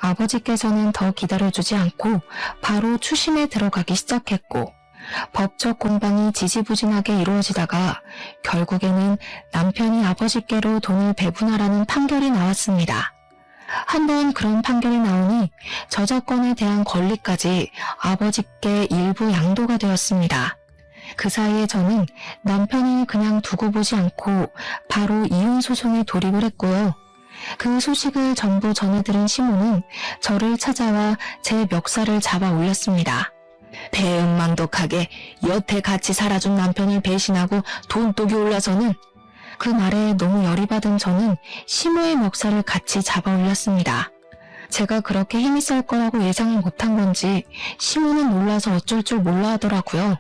아버지께서는 더 기다려주지 않고 바로 추심에 들어가기 시작했고 법적 공방이 지지부진하게 이루어지다가 결국에는 남편이 아버지께로 돈을 배분하라는 판결이 나왔습니다. 한번 그런 판결이 나오니 저작권에 대한 권리까지 아버지께 일부 양도가 되었습니다. 그 사이에 저는 남편을 그냥 두고 보지 않고 바로 이혼 소송에 돌입을 했고요. 그 소식을 전부 전해들은 시모는 저를 찾아와 제 멱살을 잡아 올렸습니다. 배은망덕하게 여태 같이 살아준 남편을 배신하고 돈독이 올라서는. 그 말에 너무 열이 받은 저는 시모의 멱살을 같이 잡아 올렸습니다. 제가 그렇게 힘이 셀 거라고 예상을 못한 건지 시모는 놀라서 어쩔 줄 몰라 하더라고요.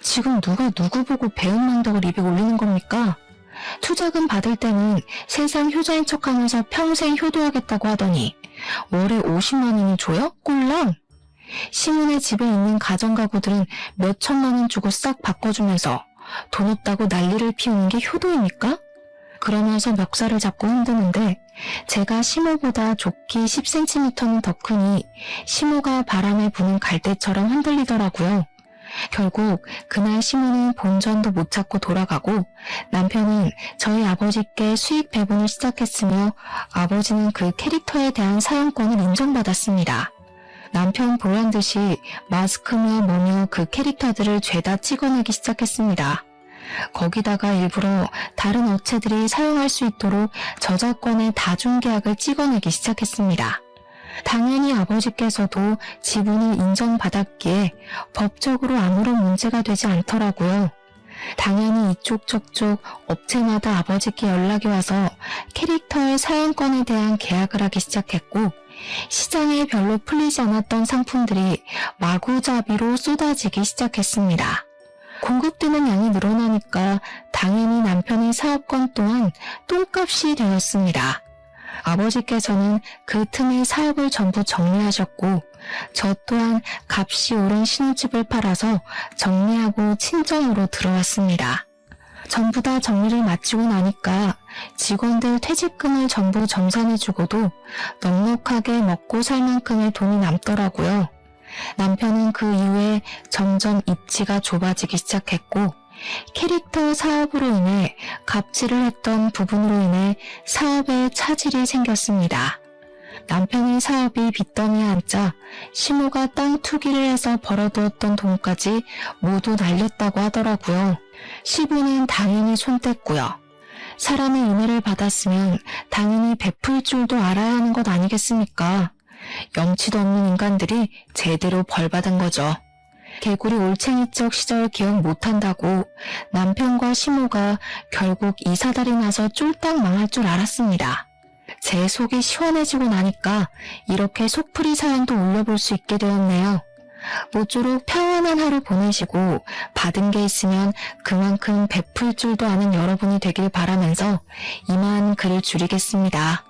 지금 누가 누구 보고 배은망덕을 입에 올리는 겁니까? 투자금 받을 때는 세상 효자인 척하면서 평생 효도하겠다고 하더니 월에 50만 원이 줘요? 꼴랑? 시몬의 집에 있는 가정가구들은 몇 천만 원 주고 싹 바꿔주면서 돈 없다고 난리를 피우는 게 효도입니까? 그러면서 멱살을 잡고 흔드는데 제가 시모보다 좁기 10cm는 더 크니 시모가 바람에 부는 갈대처럼 흔들리더라고요. 결국 그날 시모는 본전도 못 찾고 돌아가고 남편은 저희 아버지께 수익 배분을 시작했으며 아버지는 그 캐릭터에 대한 사용권을 인정받았습니다. 남편 보란듯이 마스크며 뭐며 그 캐릭터들을 죄다 찍어내기 시작했습니다. 거기다가 일부러 다른 업체들이 사용할 수 있도록 저작권의 다중계약을 찍어내기 시작했습니다. 당연히 아버지께서도 지분을 인정받았기에 법적으로 아무런 문제가 되지 않더라고요. 당연히 이쪽 저쪽 업체마다 아버지께 연락이 와서 캐릭터의 사용권에 대한 계약을 하기 시작했고 시장에 별로 풀리지 않았던 상품들이 마구잡이로 쏟아지기 시작했습니다. 공급되는 양이 늘어나니까 당연히 남편의 사업권 또한 똥값이 되었습니다. 아버지께서는 그 틈에 사업을 전부 정리하셨고 저 또한 값이 오른 신혼집을 팔아서 정리하고 친정으로 들어왔습니다. 전부 다 정리를 마치고 나니까 직원들 퇴직금을 전부 정산해주고도 넉넉하게 먹고 살 만큼의 돈이 남더라고요. 남편은 그 이후에 점점 입지가 좁아지기 시작했고 캐릭터 사업으로 인해 갑질을 했던 부분으로 인해 사업에 차질이 생겼습니다. 남편의 사업이 빚더미에 앉자 시모가 땅 투기를 해서 벌어두었던 돈까지 모두 날렸다고 하더라고요. 시부는 당연히 손댔고요. 사람의 은혜를 받았으면 당연히 베풀 줄도 알아야 하는 것 아니겠습니까? 염치도 없는 인간들이 제대로 벌받은 거죠. 개구리 올챙이적 시절 기억 못한다고 남편과 시모가 결국 이사달이 나서 쫄딱 망할 줄 알았습니다. 제 속이 시원해지고 나니까 이렇게 속풀이 사연도 올려볼 수 있게 되었네요. 모쪼록 평안한 하루 보내시고 받은 게 있으면 그만큼 베풀 줄도 아는 여러분이 되길 바라면서 이만 글을 줄이겠습니다.